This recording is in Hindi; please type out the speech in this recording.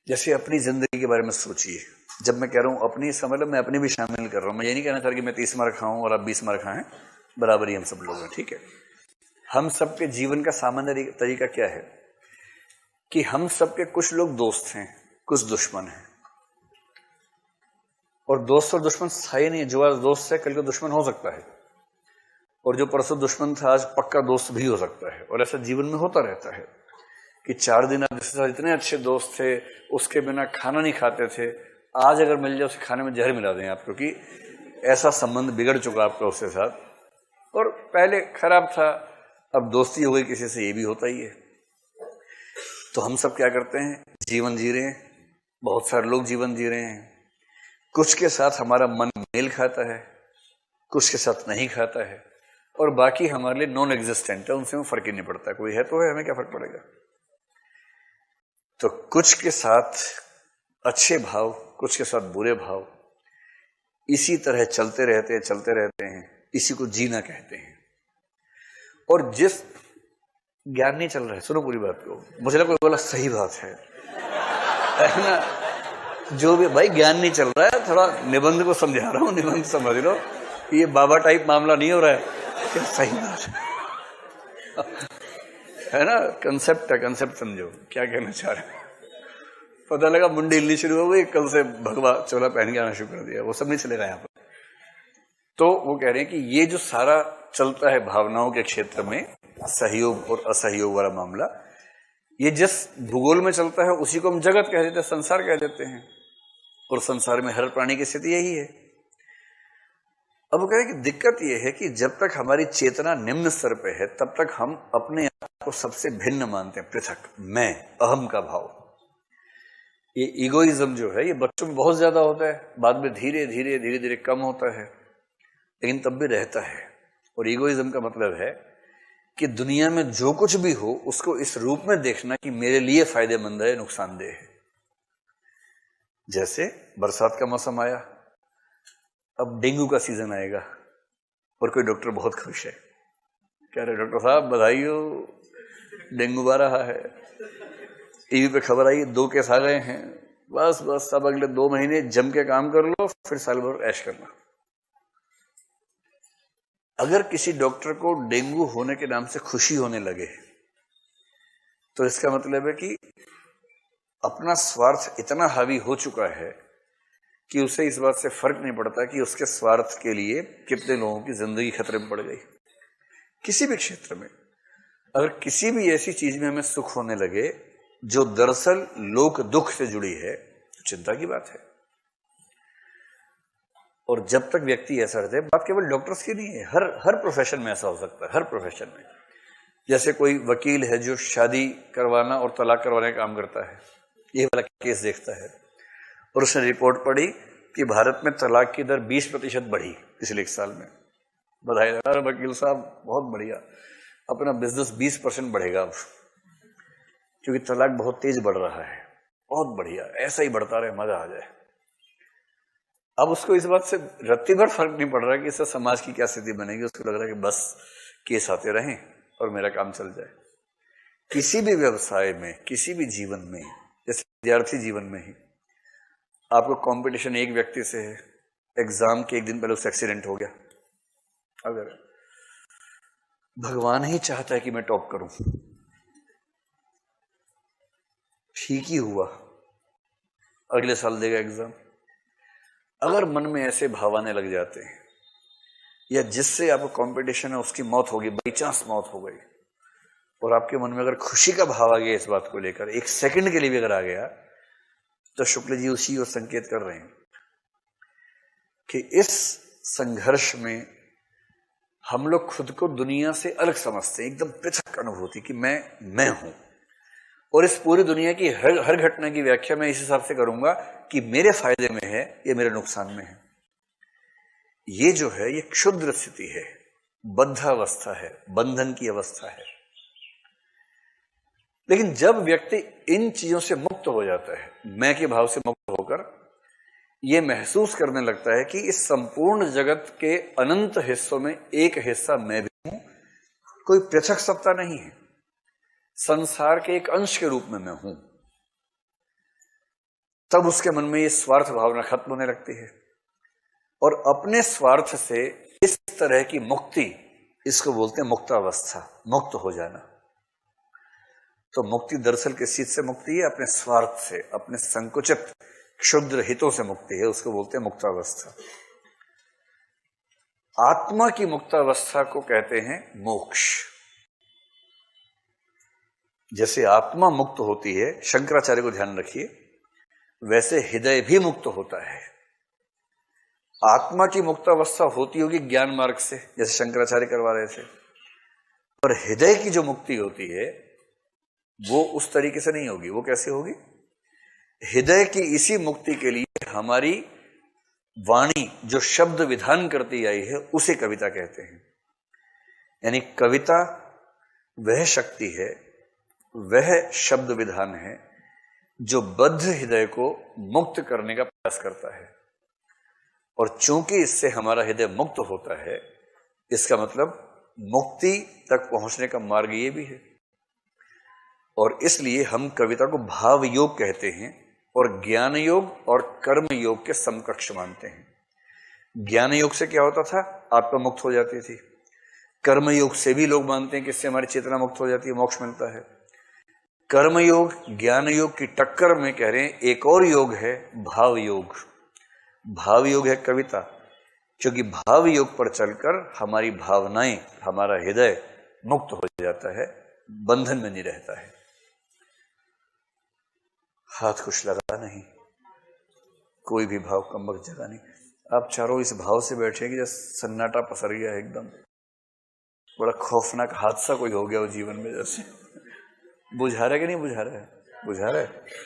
जैसे अपनी जिंदगी के बारे में सोचिए। जब मैं कह रहा हूं अपनी, इसका मतलब मैं अपनी भी शामिल कर रहा हूं। मैं ये नहीं कहना चाह रहा कि मैं 30 मार्क खाऊं और आप 20 मार्क खाएं, बराबर ही हम सब लोग हैं, ठीक है। हम सबके जीवन का सामान्य तरीका क्या है कि हम सबके कुछ लोग दोस्त हैं, कुछ दुश्मन हैं। और दोस्त और दुश्मन स्थायी नहीं है। जो आज दोस्त है कल को दुश्मन हो सकता है, और जो परसों दुश्मन था आज पक्का दोस्त भी हो सकता है। और ऐसा जीवन में होता रहता है कि 4 दिन आप जिसके साथ इतने अच्छे दोस्त थे, उसके बिना खाना नहीं खाते थे, आज अगर मिल जाए उसे खाने में जहर मिला दें आप, क्योंकि ऐसा संबंध बिगड़ चुका आपका उसके साथ, और पहले खराब था, अब दोस्ती हो गई किसी से, ये भी होता ही है। तो हम सब क्या करते हैं, जीवन जी रहे हैं। बहुत सारे लोग जीवन जी रहे हैं। कुछ के साथ हमारा मन मेल खाता है, कुछ के साथ नहीं खाता है, और बाकी हमारे लिए नॉन एग्जिस्टेंट है, उनसे हमें फर्क ही नहीं पड़ता। कोई है तो है, हमें क्या फर्क पड़ेगा। तो कुछ के साथ अच्छे भाव, कुछ के साथ बुरे भाव, इसी तरह चलते रहते हैं। इसी को जीना कहते हैं। और जिस ज्ञान नहीं चल रहा है, सुनो पूरी बात को, मुझे लगा कोई बोला सही बात है ना। जो भी भाई ज्ञान नहीं चल रहा है, थोड़ा निबंध को समझा रहा हूं, निबंध समझ लो, ये बाबा टाइप मामला नहीं हो रहा है, क्या सही बात है ना। कंसेप्ट है, कंसेप्ट समझो क्या कहना चाह रहे हैं। पता लगा मुंडी हिलनी शुरू हो गई, कल से भगवा चोला पहन के आना शुरू कर दिया, वो सब नहीं चलेगा यहाँ पर। तो वो कह रहे हैं कि ये जो सारा चलता है भावनाओं के क्षेत्र में, सहयोग और असहयोग वाला मामला, ये जिस भूगोल में चलता है उसी को हम जगत कह देते हैं, संसार कह देते हैं। और संसार में हर प्राणी की स्थिति यही है। अब वो कह रहे हैं कि दिक्कत यह है कि जब तक हमारी चेतना निम्न स्तर पे है, तब तक हम अपने आप को सबसे भिन्न मानते हैं, पृथक, मैं, अहम का भाव। ये ईगोइज्म जो है, ये बच्चों में बहुत ज्यादा होता है, बाद में धीरे धीरे कम होता है, लेकिन तब भी रहता है। और ईगोइज्म का मतलब है कि दुनिया में जो कुछ भी हो उसको इस रूप में देखना कि मेरे लिए फायदेमंद है, नुकसानदेह है। जैसे बरसात का मौसम आया, अब डेंगू का सीजन आएगा, और कोई डॉक्टर बहुत खुश है, कह रहे डॉक्टर साहब बधाई हो, डेंगू आ रहा है, टीवी पे खबर आई 2 केस आ गए हैं, बस बस अब अगले 2 महीने जम के काम कर लो, फिर साल भर ऐश करना। अगर किसी डॉक्टर को डेंगू होने के नाम से खुशी होने लगे, तो इसका मतलब है कि अपना स्वार्थ इतना हावी हो चुका है कि उसे इस बात से फर्क नहीं पड़ता कि उसके स्वार्थ के लिए कितने लोगों की जिंदगी खतरे में पड़ गई। किसी भी क्षेत्र में अगर किसी भी ऐसी चीज में हमें सुख होने लगे जो दरअसल लोक दुख से जुड़ी है, तो चिंता की बात है। और जब तक व्यक्ति ऐसा रहता है, बात केवल डॉक्टर्स की नहीं है, हर प्रोफेशन में ऐसा हो सकता है, हर प्रोफेशन में। जैसे कोई वकील है जो शादी करवाना और तलाक करवाने का काम करता है, ये वाला केस देखता है, और उसने रिपोर्ट पढ़ी कि भारत में तलाक की दर 20% बढ़ी पिछले 1 साल में। बधाई यार वकील साहब, बहुत बढ़िया, अपना बिजनेस 20% बढ़ेगा अब, क्योंकि तलाक बहुत तेज बढ़ रहा है। बहुत बढ़िया, ऐसा ही बढ़ता रहे, मजा आ जाए। अब उसको इस बात से रत्ती भर फर्क नहीं पड़ रहा कि इससे समाज की क्या स्थिति बनेगी। उसको लग रहा है कि बस केस आते रहें और मेरा काम चल जाए। किसी भी व्यवसाय में, किसी भी जीवन में, जैसे विद्यार्थी जीवन में ही आपको कंपटीशन एक व्यक्ति से है, एग्जाम के 1 दिन पहले उससे एक्सीडेंट हो गया, अगर भगवान ही चाहता है कि मैं टॉप करूं, ठीक ही हुआ, अगले साल देगा एग्जाम। अगर मन में ऐसे भाव आने लग जाते हैं, या जिससे आपको कंपटीशन है उसकी मौत होगी, बाई चांस मौत हो गई, और आपके मन में अगर खुशी का भाव आ गया इस बात को लेकर, 1 सेकंड के लिए भी अगर आ गया, तो शुक्ल जी उसी और संकेत कर रहे हैं कि इस संघर्ष में हम लोग खुद को दुनिया से अलग समझते हैं, एकदम पृथक अनुभूति कि मैं हूं। और इस पूरी दुनिया की हर घटना की व्याख्या मैं इस हिसाब से करूंगा कि मेरे फायदे में है या मेरे नुकसान में है। ये जो है ये क्षुद्र स्थिति है, बद्धावस्था है, बंधन की अवस्था है। लेकिन जब व्यक्ति इन चीजों से मुक्त हो जाता है, मैं के भाव से मुक्त होकर यह महसूस करने लगता है कि इस संपूर्ण जगत के अनंत हिस्सों में एक हिस्सा मैं भी हूं, कोई पृथक सत्ता नहीं है, संसार के एक अंश के रूप में मैं हूं। तब उसके मन में ये स्वार्थ भावना खत्म होने लगती है और अपने स्वार्थ से इस तरह की मुक्ति, इसको बोलते हैं मुक्तावस्था, मुक्त हो जाना। तो मुक्ति दरअसल किस चीज से मुक्ति है? अपने स्वार्थ से, अपने संकुचित क्षुद्र हितों से मुक्ति है, उसको बोलते हैं मुक्तावस्था। आत्मा की मुक्तावस्था को कहते हैं मोक्ष। जैसे आत्मा मुक्त होती है, शंकराचार्य को ध्यान रखिए, वैसे हृदय भी मुक्त होता है। आत्मा की मुक्तावस्था होती होगी ज्ञान मार्ग से, जैसे शंकराचार्य करवा रहे थे, पर हृदय की जो मुक्ति होती है वो उस तरीके से नहीं होगी। वो कैसे होगी? हृदय की इसी मुक्ति के लिए हमारी वाणी जो शब्द विधान करती आई है उसे कविता कहते हैं। यानी कविता वह शक्ति है, वह शब्द विधान है जो बद्ध हृदय को मुक्त करने का प्रयास करता है। और चूंकि इससे हमारा हृदय मुक्त होता है, इसका मतलब मुक्ति तक पहुंचने का मार्ग ये भी है। और इसलिए हम कविता को भाव योग कहते हैं और ज्ञान योग और कर्म योग के समकक्ष मानते हैं। ज्ञान योग से क्या होता था? आत्मा मुक्त हो जाती थी। कर्म योग से भी लोग मानते हैं कि इससे हमारी चेतना मुक्त हो जाती है, मोक्ष मिलता है। कर्म योग ज्ञान योग की टक्कर में कह रहे हैं एक और योग है भाव योग। भाव योग है कविता, क्योंकि भाव योग पर चलकर हमारी भावनाएं, हमारा हृदय मुक्त हो जाता है, बंधन में नहीं रहता है। हाथ कुछ लगा नहीं, कोई भी भाव कम वक्त जगह नहीं। आप चारों इस भाव से बैठे कि जैसे सन्नाटा पसर गया है, एकदम बड़ा खौफनाक हादसा कोई हो गया हो जीवन में, जैसे बुझा रहा है कि नहीं बुझा रहा है? बुझा रहा है।